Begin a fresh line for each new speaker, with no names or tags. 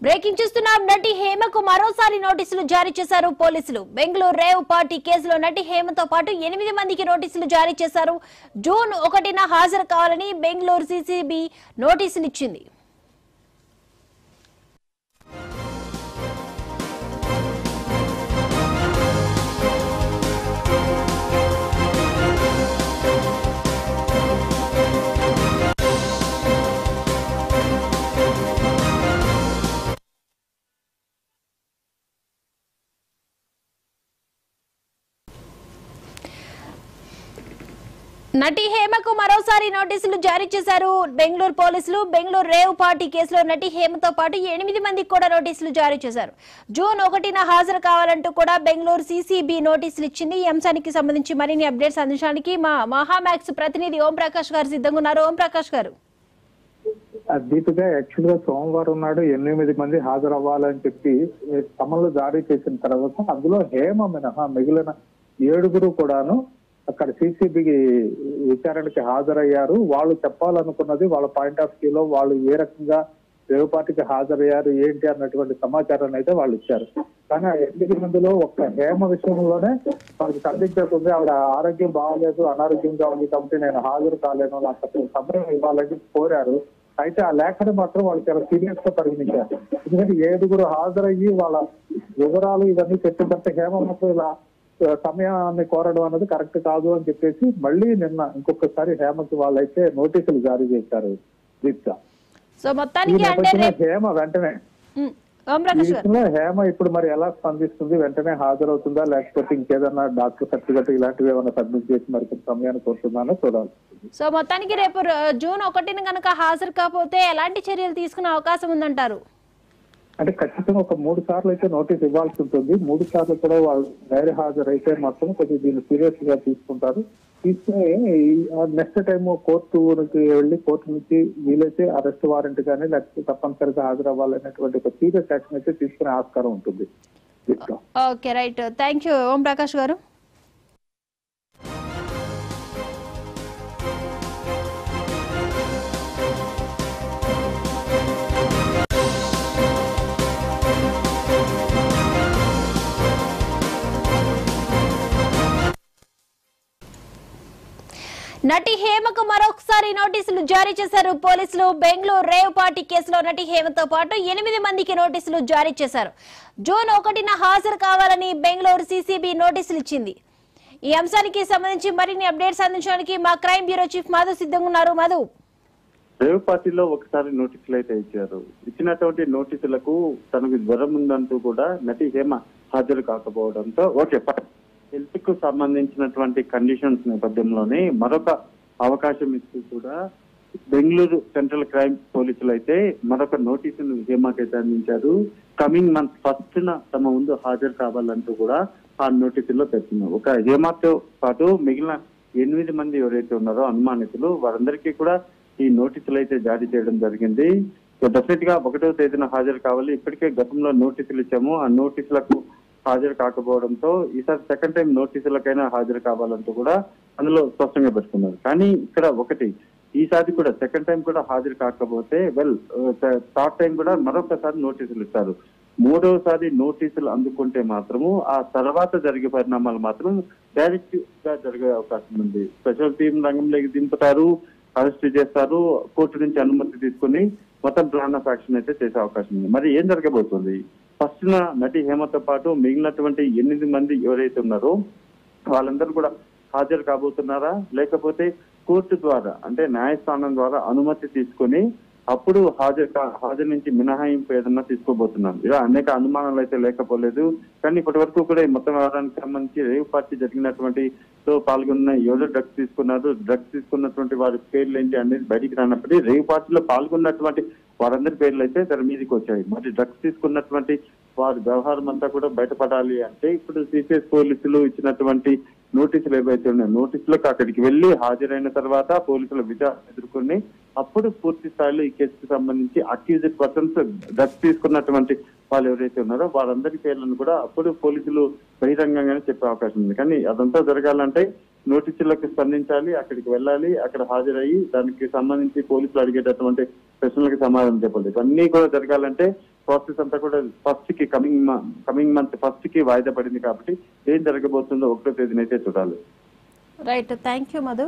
Breaking చూస్తున్నాం. నటి హేమకు మరోసారి నోటీసులు జారీ చేశారు పోలీసులు. బెంగళూరు రేవ్ పార్టీ కేసులో నటి హేమతో పాటు 8 మందికి నోటీసులు జారీ చేశారు. జూన్ 1న హాజరు కావాలని బెంగళూరు సిసిబి నోటీసులు ఇచ్చింది. నటి హేమకు మరోసారి నోటీసులు జారీ చేశారు బెంగళూరు పోలీసులు. బెంగళూరు రేవ్ పార్టీ కేసులో నటి హేమతో పాటు 8 మందికి కూడా నోటీసులు జారీ చేశారు. జూన్ 1న హాజరు కావాలంటూ కూడా బెంగళూరు సిసిబి నోటీసులు ఇచ్చింది. ఈ అంశానికి సంబంధించి మరిన్ని అప్డేట్స్ అందించడానికి మా మహామాక్స్ ప్రతినిధి ఓం ప్రకాష్ గారు సిద్ధంగా ఉన్నారు. ఓం ప్రకాష్ గారు,
దీపిగా యాక్చువల్ గా సోమవారం నాడు 8 మంది హాజరవ్వాలని చెప్పి సమన్లు జారీ చేసిన తర్వాత అందులో హేమ మినహా మిగిలిన 7 కూడాను అక్కడ సిసిబికి విచారణకి హాజరయ్యారు. వాళ్ళు చెప్పాలనుకున్నది వాళ్ళ పాయింట్ ఆఫ్ వ్యూలో వాళ్ళు ఏ రకంగా రేవ్ పార్టీకి హాజరయ్యారు ఏంటి అన్నటువంటి సమాచారాన్ని అయితే వాళ్ళు ఇచ్చారు. కానీ ఆ 8 మందిలో ఒక్క హేమ విషయంలోనే వాళ్ళకి సందిగ్ధతుంది. ఆవిడ ఆరోగ్యం బాగలేదు, అనారోగ్యంగా ఉంది కాబట్టి నేను హాజరు కాలేను, నాకు సమయం ఇవ్వాలని కోరారు. అయితే ఆ లేఖను మాత్రం వాళ్ళు చాలా సీరియస్ గా పరిగణించారు. ఎందుకంటే 7 హాజరయ్యి వాళ్ళ వివరాలు ఇవన్నీ చెప్పినట్టు హేమ మాత్రం ఇలా సమయాన్ని కోరడం అనేది కరెక్ట్ కాదు అని చెప్పేసి మళ్ళీ నిన్న ఇంకొకసారి హేమకి వాళ్ళైతే నోటీసులు జారీ చేశారు. దీప్త హేమ వెంటనే హేమ ఇప్పుడు మరి ఎలా స్పందిస్తుంది, వెంటనే హాజరవుతుందా లేకపోతే ఇంకేదన్నా డాక్టర్ సర్టిఫికెట్ ఇలాంటివి ఏమైనా సబ్మిట్ చేసి మరి సమయాన్ని కోరుతుందా చూడాలి.
సో మొత్తానికి రేపు జూన్ 1న కనుక హాజరు కాకపోతే ఎలాంటి చర్యలు తీసుకునే అవకాశం ఉందంటారు?
అంటే ఖచ్చితంగా ఒక 3 సార్లు అయితే నోటీస్ ఇవ్వాల్సి ఉంటుంది. 3 సార్లు కూడా వాళ్ళు గైర్ హాజరైతే మాత్రం కొంచెం దీన్ని సీరియస్ గా తీసుకుంటారు. తీసుకుని నెక్స్ట్ టైం కోర్టుకి వెళ్ళి కోర్టు నుంచి వీలైతే అరెస్ట్ వారెంట్ కానీ లేకపోతే తప్పనిసరిగా హాజరవ్వాలనేటువంటి ఒక సీరియస్ యాక్షన్ అయితే తీసుకునే ఆస్కారం ఉంటుంది.
Okay, right. Thank you Om Prakash గారు. నటి హేమకు మరొకసారి నోటీసులు జారీ చేశారు పోలీసులు. బెంగళూరు రేవ్ పార్టీ కేసులో నటి హేమతో పాటు 8 మందికి నోటీసులు జారీ చేశారు. జూన్ 1న హాజరు కావాలని బెంగళూరు సిసిబి నోటీసులు ఇచ్చింది. ఈ అంశానికి సంబంధించి మరిన్ని అప్డేట్స్ అందించడానికి మా క్రైమ్ బ్యూరో చీఫ్ మధు సిద్ధంగా ఉన్నారు. మధు,
రేవ్ పార్టీలో ఒకసారి నోటీసులు అయితే ఇచ్చారు. ఇచ్చినటువంటి నోటీసులకు తనకు జ్వరం ఉందంటూ కూడా నటి హేమ హాజరు కాకపోవడంతో ఓకే హెల్త్ కు సంబంధించినటువంటి కండిషన్స్ నేపథ్యంలోనే మరొక అవకాశం ఇస్తూ కూడా బెంగళూరు సెంట్రల్ క్రైమ్ పోలీసులు అయితే మరొక నోటీసును హేమకైతే అందించారు. కమింగ్ మంత్ 1న తమ ముందు హాజరు కావాలంటూ కూడా ఆ నోటీసుల్లో పేర్కొన్నారు. ఒక హేమతో పాటు మిగిలిన 8 మంది ఎవరైతే ఉన్నారో అనుమానితులు వారందరికీ కూడా ఈ నోటీసులు అయితే జారీ చేయడం జరిగింది. డెఫినెట్ గా 1వ తేదీన హాజరు కావాలి. ఇప్పటికే గతంలో నోటీసులు ఇచ్చాము, ఆ నోటీసులకు హాజరు కాకపోవడంతో ఈసారి సెకండ్ టైం నోటీసులకైనా హాజరు కావాలంటూ కూడా అందులో స్పష్టంగా పెట్టుకున్నారు. కానీ ఇక్కడ ఒకటి, ఈసారి కూడా సెకండ్ టైం కూడా హాజరు కాకపోతే థర్డ్ టైం కూడా మరొకసారి నోటీసులు ఇస్తారు. 3వసారి నోటీసులు అందుకుంటే మాత్రము ఆ తర్వాత జరిగే పరిణామాలు మాత్రం డైరెక్ట్ గా జరిగే అవకాశం ఉంది. స్పెషల్ టీం రంగంలోకి దింపుతారు, అరెస్ట్ చేస్తారు, కోర్టు నుంచి అనుమతి తీసుకుని మొత్తం ప్లాన్ ఆఫ్ యాక్షన్ అయితే చేసే అవకాశం ఉంది. మరి ఏం జరగబోతుంది? 1న నటి హేమతో పాటు మిగిలినటువంటి 8 మంది ఎవరైతే ఉన్నారో వాళ్ళందరూ కూడా హాజరు కాబోతున్నారా, లేకపోతే కోర్టు ద్వారా అంటే న్యాయస్థానం ద్వారా అనుమతి తీసుకుని అప్పుడు హాజరు నుంచి మినహాయింపు ఏదన్నా తీసుకోబోతున్నారు? ఇలా అనేక అనుమానాలు అయితే లేకపోలేదు. కానీ ఇప్పటి వరకు కూడా ఈ మొత్తం వ్యవహారానికి సంబంధించి రేవ్ పార్టీ జరిగినటువంటి పాల్గొన్న ఎవరు డ్రగ్స్ తీసుకున్నారు, డ్రగ్స్ తీసుకున్నటువంటి వారి పేర్లు ఏంటి అనేది బయటికి రానప్పటికీ రేవ్ పార్టీలో పాల్గొన్నటువంటి వారందరి పేర్లు అయితే తెర మీదకి వచ్చాయి. మరి డ్రగ్స్ తీసుకున్నటువంటి వారి వ్యవహారం అంతా కూడా బయటపడాలి అంటే ఇప్పుడు సిసిఎస్ పోలీసులు ఇచ్చినటువంటి నోటీసులు ఏవైతే ఉన్నాయో నోటీసులకు అక్కడికి వెళ్లి హాజరైన తర్వాత పోలీసుల విచారణ ఎదుర్కొని అప్పుడు పూర్తి స్థాయిలో ఈ కేసుకు సంబంధించి అక్యూజ్డ్ పర్సన్స్ డ్రగ్స్ తీసుకున్నటువంటి వాళ్ళు ఎవరైతే ఉన్నారో వారందరి పేర్లను కూడా అప్పుడు పోలీసులు బహిరంగంగానే చెప్పే అవకాశం ఉంది. కానీ అదంతా జరగాలంటే నోటీసులకు స్పందించాలి, అక్కడికి వెళ్ళాలి, అక్కడ హాజరయ్యి దానికి సంబంధించి పోలీసులు అడిగేటటువంటి ప్రశ్నలకు సమాధానం చెప్పాలి. ఇవన్నీ కూడా జరగాలంటే ప్రాసెస్ అంతా కూడా ఫస్ట్ కి కమింగ్ మంత్ ఫస్ట్ కి వాయిదా పడింది కాబట్టి ఏం జరగబోతుందో 1వ తేదీనైతే చూడాలి.
Right, thank you Madhu.